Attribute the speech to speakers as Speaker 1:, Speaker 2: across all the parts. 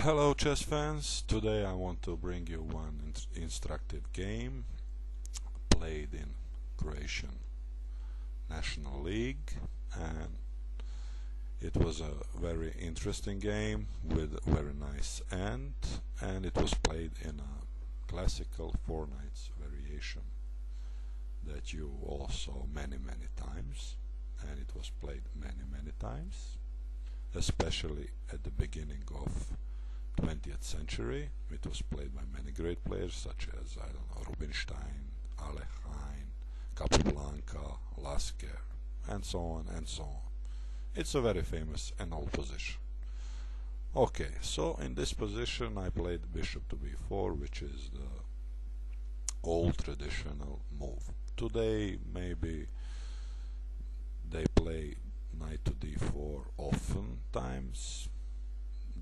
Speaker 1: Hello chess fans, today I want to bring you one instructive game played in Croatian National League, and it was a very interesting game with a very nice end, and it was played in a classical 4 knights variation that you all saw many times, and it was played many times, especially at the beginning of 20th century. It was played by many great players such as, I don't know, Rubinstein, Alekhine, Capablanca, Lasker, and so on and so on. It's a very famous and old position. Okay, so in this position I played bishop to b4, which is the old traditional move. Today maybe they play knight to d4 oftentimes,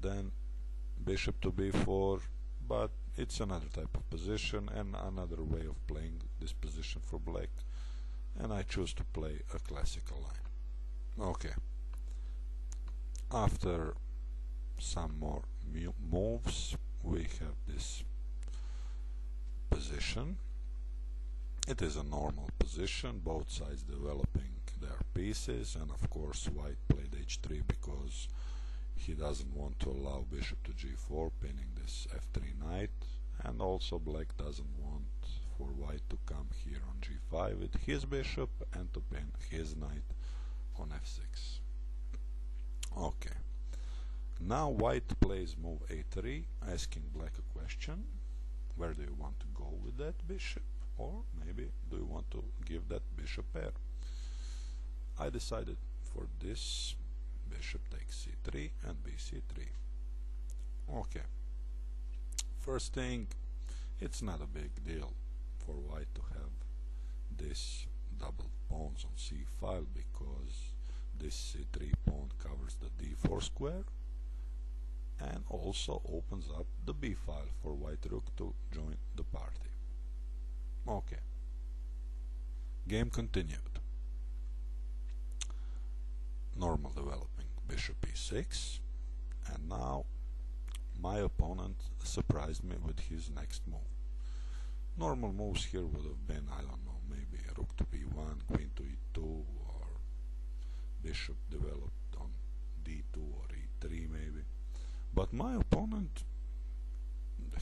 Speaker 1: then bishop to b4, but it's another type of position and another way of playing this position for black, and I choose to play a classical line. Okay, after some more moves we have this position. It is a normal position, both sides developing their pieces, and of course white played h3 because he doesn't want to allow bishop to g4, pinning this f3 knight, and also black doesn't want for white to come here on g5 with his bishop and to pin his knight on f6. Okay, now white plays move a3, asking black a question: where do you want to go with that bishop, or maybe do you want to give that bishop pair? I decided for this bishop takes c3 and bc3. Okay, first thing, it's not a big deal for white to have this double pawns on c file, because this c3 pawn covers the d4 square and also opens up the b file for white rook to join the party. Okay, game continued. Normal developing bishop e6, and now my opponent surprised me with his next move. Normal moves here would have been, I don't know, maybe rook to b1, queen to e2, or bishop developed on d2 or e3 maybe, but my opponent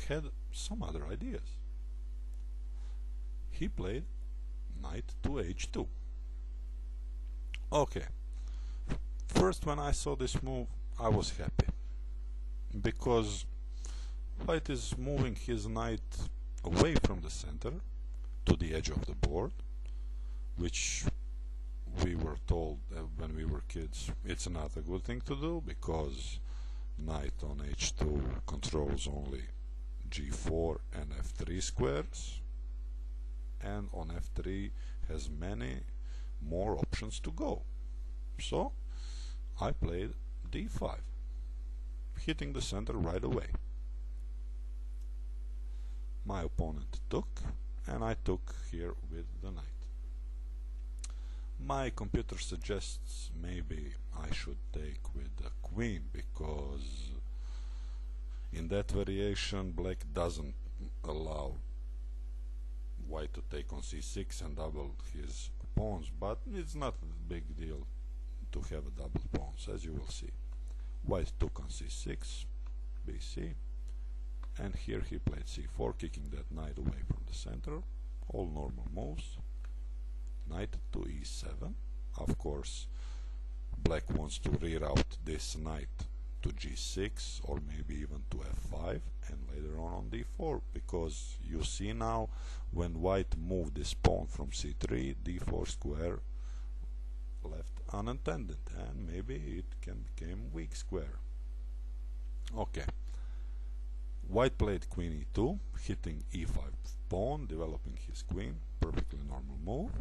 Speaker 1: had some other ideas. He played knight to h2. Okay, first, when I saw this move, I was happy, because white is moving his knight away from the center to the edge of the board, which we were told when we were kids it's not a good thing to do, because knight on h2 controls only g4 and f3 squares, and on f3 has many more options to go. So I played d5, hitting the center right away. My opponent took, and I took here with the knight. My computer suggests maybe I should take with the queen, because in that variation black doesn't allow white to take on c6 and double his pawns, but it's not a big deal to have a double pawns, as you will see. White took on c6, bc, and here he played c4, kicking that knight away from the center. All normal moves. Knight to e7. Of course, black wants to reroute this knight to g6, or maybe even to f5, and later on d4, because you see now when white moved this pawn from c3, d4 square left unattended, and maybe it can become weak square. Okay, white played queen e2, hitting e5 pawn, developing his queen, perfectly normal move.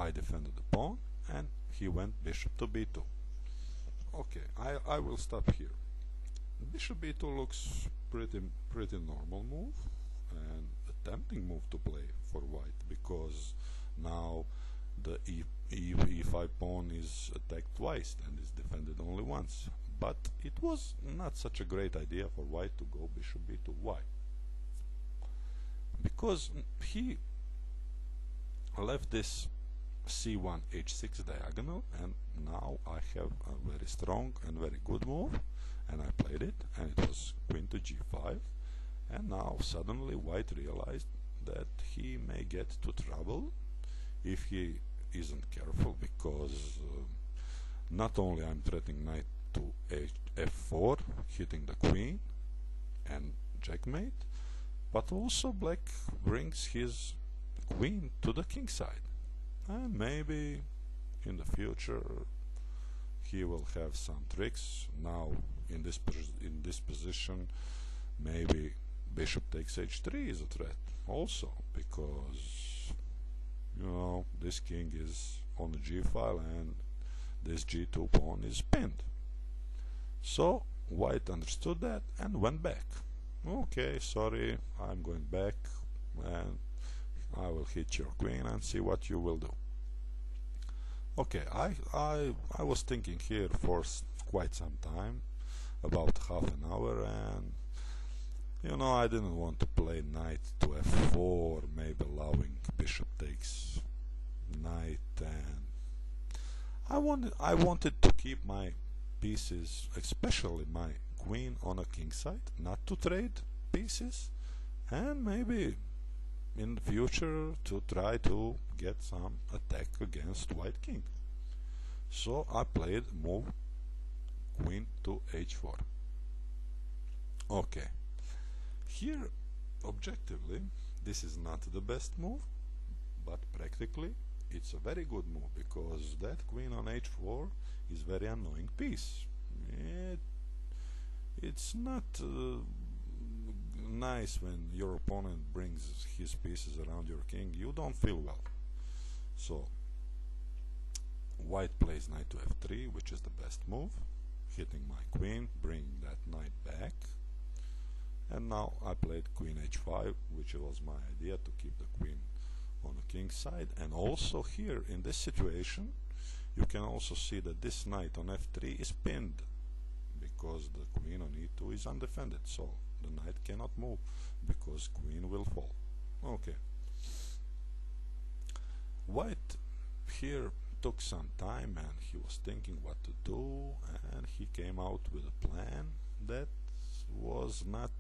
Speaker 1: I defended the pawn, and he went bishop to b2. Okay, I will stop here. Bishop b2 looks pretty normal move, and a tempting move to play for white, because now the e5 pawn is attacked twice and is defended only once. but it was not such a great idea for white to go bishop b2. Why? Because he left this c1 h6 diagonal, and now I have a very strong and very good move, and I played it, and it was queen to g5, and now suddenly white realized that he may get to trouble if he isn't careful, because not only I'm threatening knight to f4, hitting the queen and checkmate, but also black brings his queen to the king side, and maybe in the future he will have some tricks. Now in this position, maybe bishop takes h3 is a threat also, because you know this king is on the g file and this g2 pawn is pinned. So white understood that and went back. Okay, sorry, I'm going back, and I will hit your queen and see what you will do. Okay, I was thinking here for quite some time, about half an hour, and you know, I didn't want to play knight to f4, maybe allowing bishop takes knight, and I wanted to keep my pieces, especially my queen, on a king side, not to trade pieces, and maybe in the future to try to get some attack against white king. So I played move queen to h4. Okay, here objectively this is not the best move, but practically it's a very good move, because that queen on h4 is very annoying piece. It's not nice when your opponent brings his pieces around your king. You don't feel well. So white plays knight to f3, which is the best move, hitting my queen, bringing that knight back, and now I played queen h5, which was my idea, to keep the queen on the king side. And also here in this situation you can also see that this knight on f3 is pinned, because the queen on e2 is undefended, so the knight cannot move because queen will fall. Okay, white here took some time and he was thinking what to do, and he came out with a plan that was not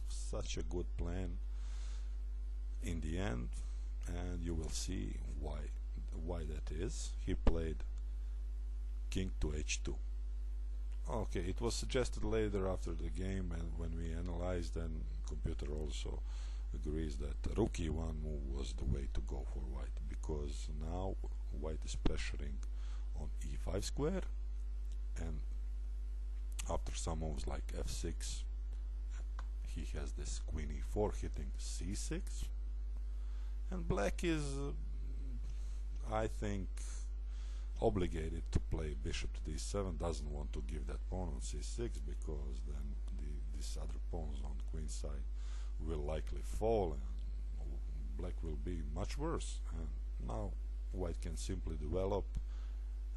Speaker 1: such a good plan in the end, and you will see why that is. He played king to h2. Okay, it was suggested later after the game, and when we analyzed, and computer also agrees that rook e1 move was the way to go for white, because now white is pressuring on e5 square, and after some moves like f6 he has this queen e4 hitting c6, and black is I think obligated to play bishop to d7, doesn't want to give that pawn on c6, because then these other pawns on queen side will likely fall and black will be much worse, and now white can simply develop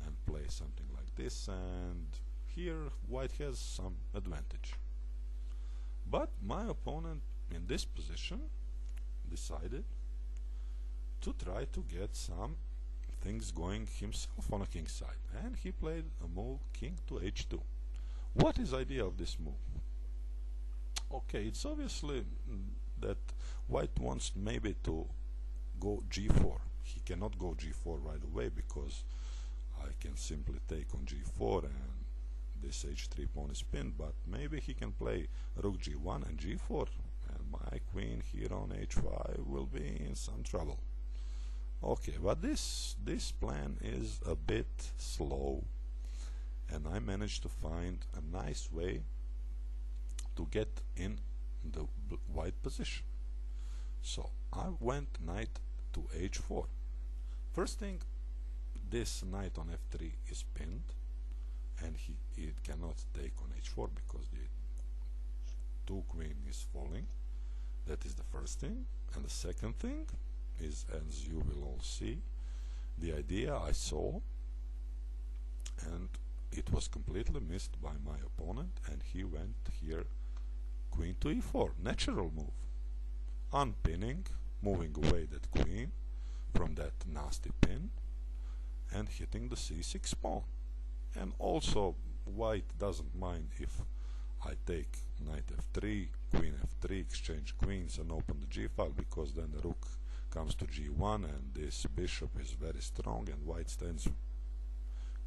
Speaker 1: and play something like this, and here white has some advantage. But my opponent in this position decided to try to get some things going himself on a king side, and he played a move king to h2. What is the idea of this move? Okay, it's obviously that white wants maybe to go g4. He cannot go g4 right away, because I can simply take on g4 and this h3 pawn is pinned, but maybe he can play rook g1 and g4, and my queen here on h5 will be in some trouble. Okay, but this plan is a bit slow, and I managed to find a nice way to get in the white position. So I went knight to h4. First thing, this knight on f3 is pinned, and it cannot take on h4 because the 2 queen is falling. That is the first thing. And the second thing is, as you will all see, the idea I saw, and it was completely missed by my opponent, and he went here queen to e4, natural move, unpinning, moving away that queen from that nasty pin and hitting the c6 pawn. And also white doesn't mind if I take knight f3, queen f3, exchange queens and open the g file, because then the rook comes to g1 and this bishop is very strong and white stands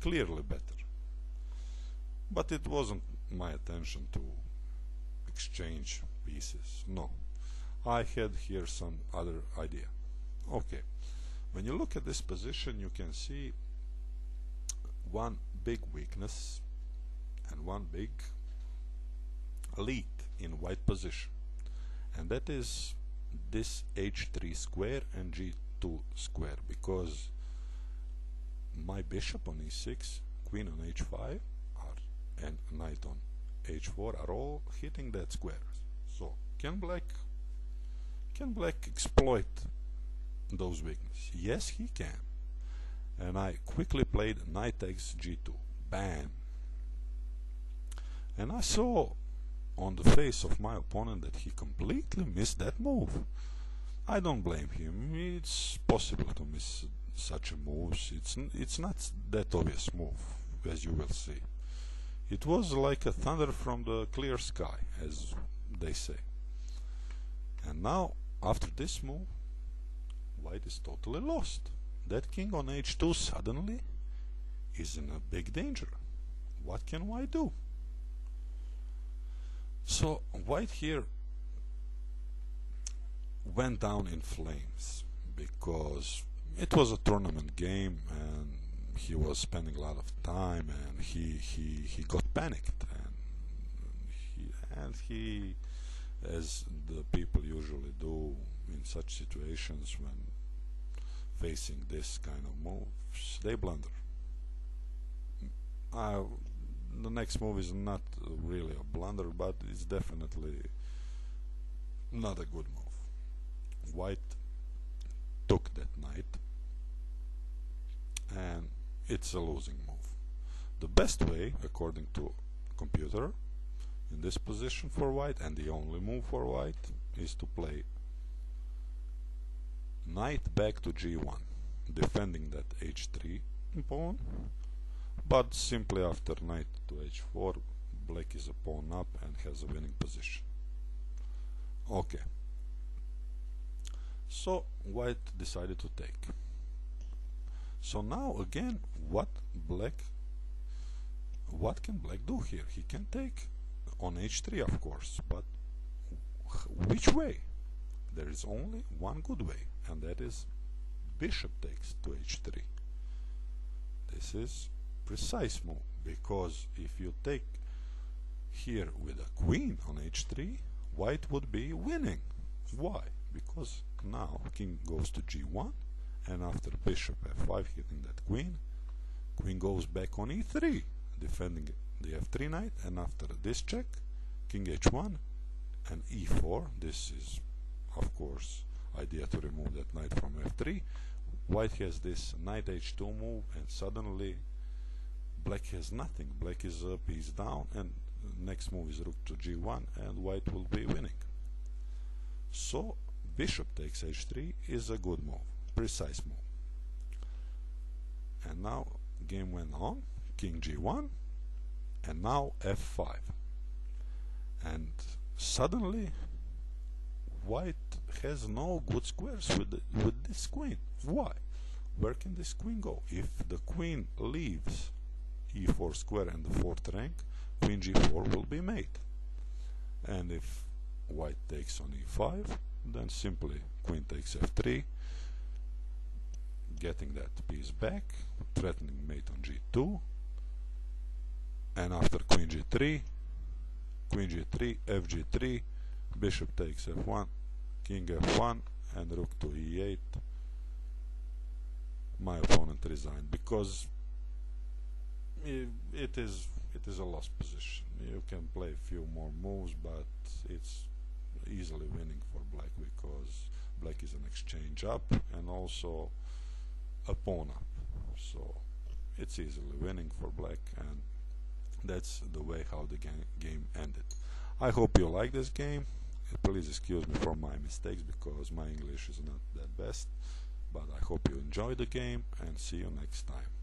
Speaker 1: clearly better. But it wasn't my intention to exchange pieces, no. I had here some other idea. Okay, when you look at this position, you can see one big weakness and one big lead in white position, and that is this h3 square and g2 square, because my bishop on e6, queen on h5 and knight on h4 are all hitting that square. So can black exploit those weaknesses? Yes, he can. And I quickly played knight takes g2, bam, and I saw on the face of my opponent that he completely missed that move. I don't blame him. It's possible to miss such a move. It's not that obvious move, as you will see. It was like a thunder from the clear sky, as they say. And now, after this move, white is totally lost. That king on h2 suddenly is in a big danger. What can white do? So white here went down in flames, because it was a tournament game and he was spending a lot of time, and he got panicked, and he, as the people usually do in such situations when facing this kind of moves, they blunder. The next move is not really a blunder, but it's definitely not a good move. White took that knight, and it's a losing move. The best way, according to computer, in this position for white, and the only move for white, is to play knight back to g1, defending that h3 pawn, but simply after knight to h4, black is a pawn up and has a winning position. Okay, so white decided to take. So now again, what can black do here? He can take on h3, of course, but which way? There is only one good way, and that is bishop takes to h3. This is precise move, because if you take here with a queen on h3, white would be winning. Why? Because now king goes to g1, and after bishop f5 hitting that queen, queen goes back on e3, defending the f3 knight, and after this check, king h1 and e4. This is, of course, idea to remove that knight from f3. White has this knight h2 move, and suddenly black has nothing. Black is a piece down, and next move is rook to g1, and white will be winning. So bishop takes h3 is a good move, precise move. And now game went on, king g1, and now f5. And suddenly white has no good squares with this queen. Why? Where can this queen go? If the queen leaves e4 square and the fourth rank, queen g4 will be made. And if white takes on e5, then simply queen takes f3, getting that piece back, threatening mate on g2, and after queen g3, fg3, bishop takes f1, king f1, and rook to e8. My opponent resigned, because it is a lost position. You can play a few more moves, but it's easily winning for black, because black is an exchange up and also a pawn up. So it's easily winning for black, and That's the way how the game ended. I hope you like this game. Please excuse me for my mistakes because my English is not that best, but I hope you enjoy the game and see you next time.